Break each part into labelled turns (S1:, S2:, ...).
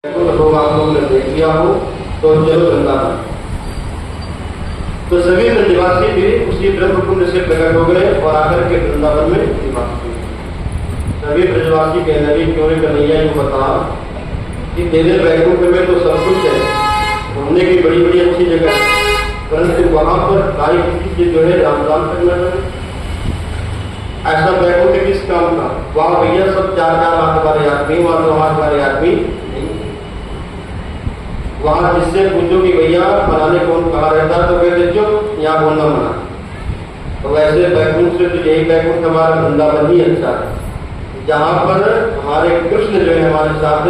S1: लोग आप लोगों ने देख लिया हो तो चलो वृंदावन। तो सभी ब्रजवासी भी उसी ब्रह्म कुंड से प्रकट हो गए और आकर के वृंदावन में निवास किए। सभी ब्रजवासी कहने लगे क्यों रे कन्हैया यूं बता कि तेरे बैकुंठ में तो सब कुछ है, घूमने की बड़ी बड़ी अच्छी जगह है, परंतु वहां पर गाय किसी से जो है राम राम करना है। ऐसा बैकुंठ किस काम का? वहां भैया सब 4-4 लाख वाले आदमी, वहां 2 लाख वाले आदमी नहीं। वहां जिससे पूछो कि भैया बनाने कौन कहा रहता है तो कहते चुप, यहाँ बोलना मना। तो वैसे बैकुंठ से तो यही बैकुंठ हमारा वृंदावन ही अच्छा है, जहाँ पर हमारे कृष्ण जो है हमारे साथ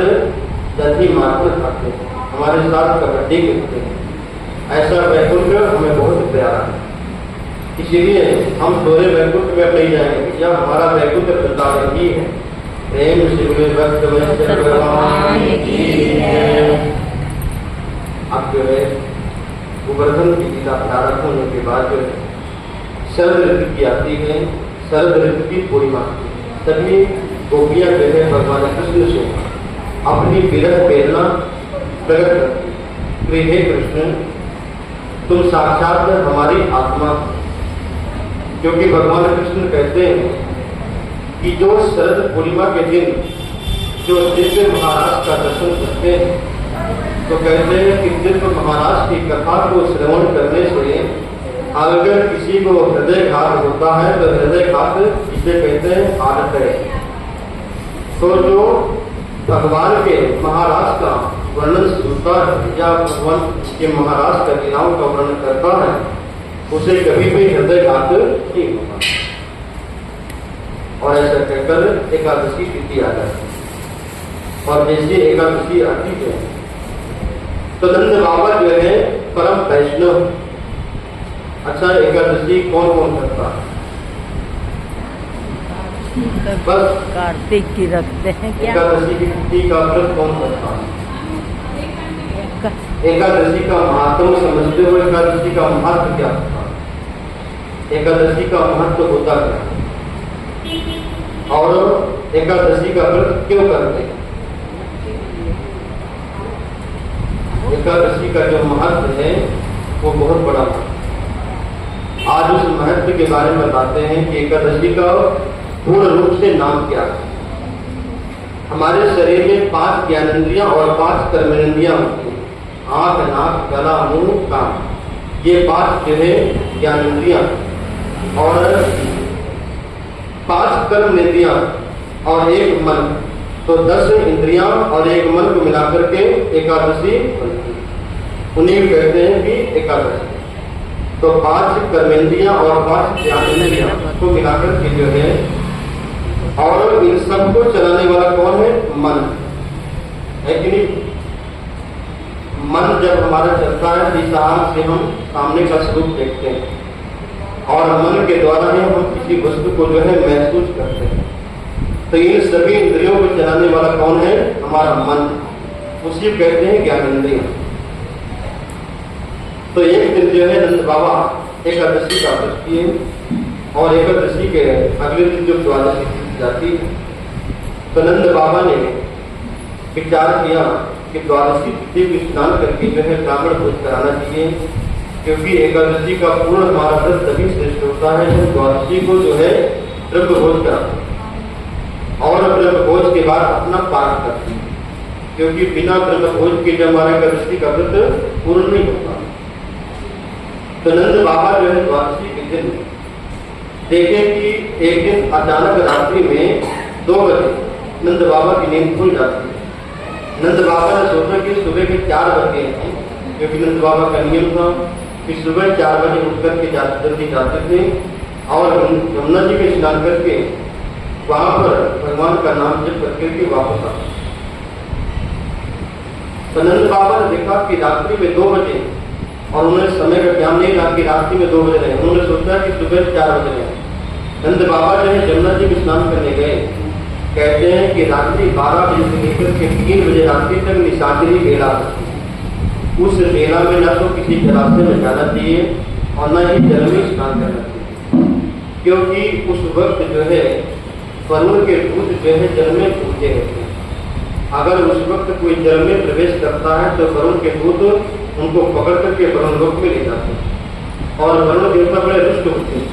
S1: दही मारकर खाते हैं, हमारे साथ कबड्डी खेलते हैं। ऐसा बैकुंठ हमें बहुत प्यारा है, इसीलिए हम दोहरे बैकुंठ में नहीं जाएंगे। या हमारा बैकुंठ वृंदावन ही है। प्रेम से भगवान की है। अब जो है गोवर्धन की लीला प्रारंभ होने के बाद जो है शरद ऋतु की आती है, शरद ऋतु की पूर्णिमा। सभी गोपियां जो है भगवान कृष्ण से अपनी विरह प्रेरणा प्रकट करती। हे कृष्ण, तुम साक्षात हमारी आत्मा, क्योंकि भगवान कृष्ण कहते हैं कि जो शरद पूर्णिमा के दिन जो दिव्य महाराज का दर्शन करते हैं तो कहते हैं कि दिव्य महाराज की कथा को श्रवण करने से अगर किसी को हृदय घात होता है तो हृदय घात जिसे कहते हैं आदत है। तो जो भगवान के महाराज का वर्णन सुनता है या भगवान के महाराज का लीलाओं का वर्णन करता है उसे कभी भी हृदय घात नहीं होता। और ऐसा कहकर एकादशी तिथि आ जाती है। और जैसे एकादशी आती है तो नंद बाबा जो है परम वैष्णव। अच्छा, एकादशी कौन कौन करता है? बस
S2: कार्तिक की रखते हैं क्या?
S1: एकादशी की तिथि का व्रत कौन करता है? एकादशी का महत्व समझते हो? एकादशी का महत्व क्या होता है? एकादशी का महत्व होता क्या और एकादशी का व्रत क्यों करते हैं? एकादशी का जो महत्व है वो बहुत बड़ा है। आज उस महत्व के बारे में बताते हैं कि एकादशी का पूर्ण रूप से नाम क्या है। हमारे शरीर में 5 ज्ञानेंद्रियां और 5 कर्मेंद्रियां होती हैं। आंख, नाक, गला, मुंह, कान, ये 5 जो है ज्ञानेंद्रियां और 5 कर्मेंद्रियां और 1 मन, तो 10 इंद्रियां और 1 मन को मिलाकर के एकादशी बनती है। उन्हीं कहते हैं कि एकादशी। तो 5 कर्मेंद्रियां और 5 ज्ञानेंद्रियां को मिलाकर के जो है, और इन सबको चलाने वाला कौन है? मन है कि नहीं? मन जब हमारा चलता है तो इस आंख से हम सामने का स्वरूप देखते हैं और मन के द्वारा ही हम किसी वस्तु को जो है महसूस करते हैं। तो इन सभी इंद्रियों को चलाने वाला कौन है? हमारा मन। उसी कहते हैं ज्ञानेंद्रिय। तो एक दिन जो है नंद बाबा एकादशी का व्रत किए और एकादशी के अगले दिन जो द्वादशी जाती है तो नंद बाबा ने विचार किया कि द्वादशी तिथि को स्नान करके जो है ब्राह्मण भोज कराना चाहिए, क्योंकि एकादशी का पूर्ण हमारा व्रत तभी श्रेष्ठ होता है जब द्वादशी को जो है ब्रह्म भोज कराते और ब्रह्म भोज के बाद अपना पाठ करते हैं, क्योंकि बिना ब्रह्म भोज के जब हमारे एकादशी का व्रत पूर्ण नहीं होता। तो नंद बाबा जो है द्वादशी के दिन देखे कि एक दिन अचानक रात्रि में 2 बजे नंद बाबा की नींद खुल जाती है। नंद बाबा ने सोचा कि सुबह के 4 बजे हैं, क्योंकि नंद बाबा का नियम था कि सुबह 4 बजे उठ करके जल्दी जाते थे और यमुना जी के स्नान करके वहां पर भगवान का नाम जप करके वापस आ। तो नंद बाबा ने देखा कि रात्रि में 2 बजे और उन्होंने समय का ज्ञान नहीं रहा कि रात्रि में 2 बजे रहे। उन्होंने सोचा कि सुबह 4 बजे रहे। नंद बाबा जो है यमुना जी में स्नान करने गए। कहते हैं कि रात्रि 12 बजे से लेकर के 3 बजे रात्रि तक निशाचरी बेला। उस बेला में न तो किसी जलाशय में जाना चाहिए और न ही जल में स्नान करना चाहिए, क्योंकि उस वक्त जो है वरुण के दूध जो है जल में पूजे होते हैं। अगर उस वक्त कोई जल में प्रवेश करता है तो वरुण के दूत उनको पकड़ करके वरुण लोक में ले जाते हैं और वरुण देवता बड़े रुष्ट होते हैं।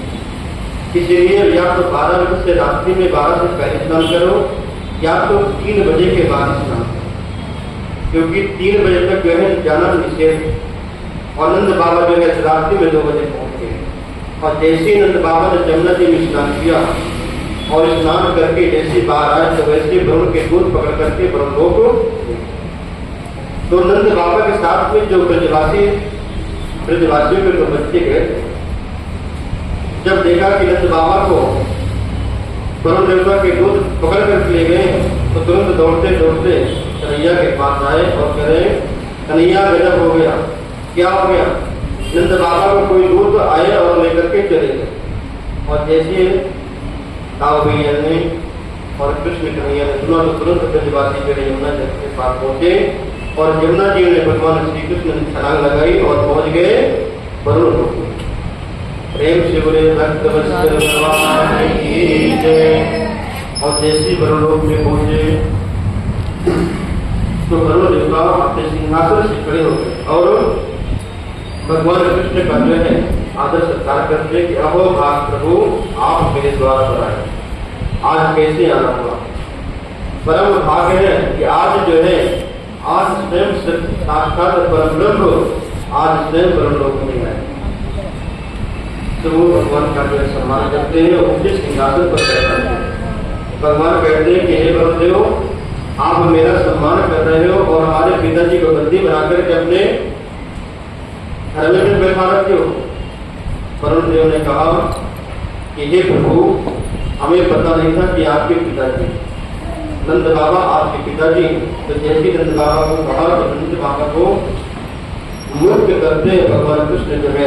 S1: इसलिए या तो 12 बजे से रात्रि में 12 से पहले स्नान करो या तो 3 बजे के बाद स्नान करो, क्योंकि 3 बजे तक जो है जाना निषेध। और नंद बाबा जो है रात्रि में 2 बजे पहुंचे और जैसे ही नंद बाबा ने जमुना जी में स्नान किया और स्नान करके जैसे बाहर आए तो वैसे वरुण के दूध पकड़ करके वरुण लोक। तो नंद बाबा के साथ में जो ब्रजवासियों के जो बच्चे गए, जब देखा कि नंद बाबा को वरुण देवता के दूध पकड़ कर ले गए तो तुरंत दौड़ते दौड़ते कन्हैया के पास आए और कह रहे कन्हैया गजब हो गया, क्या हो गया। नंद बाबा को कोई दूध आए और लेकर के चले गए और जैसे ताऊ भैया ने और कृष्ण कन्हैया ने सुना तो तुरंत ब्रजवासी जो यमुना जी के पास पहुंचे और यमुना जी ने भगवान श्री कृष्ण ने छलांग लगाई और पहुंच गए वरुण लोक में। प्रेम से बोले भक्तवत्सल भगवान की जय। और जैसे वरुण लोक में पहुंचे तो वरुण देवता अपने सिंहासन से खड़े हो गए और भगवान कृष्ण का जो है आदर सत्कार करते कि अहो भाग प्रभु आप मेरे द्वार पर आए, आज कैसे आना हुआ। परम भाग्य है कि आज जो है आज स्वयं साक्षात परम ब्रह्म आज स्वयं वरुण लोक में आए। तो वो भगवान का जो सम्मान करते हैं उनके सिंहासन पर बैठते हैं। भगवान कहते हैं कि हे वरुणदेव आप मेरा सम्मान कर रहे हो और हमारे पिताजी को बंदी बनाकर के अपने घर में बैठा रखते हो। वरुण देव ने कहा कि हे प्रभु हमें पता नहीं था कि आपके पिताजी नंद बाबा आपके पिताजी। तो जैसे नंद बाबा को कहा तो नंद बाबा को मुक्त करते भगवान कृष्ण जो है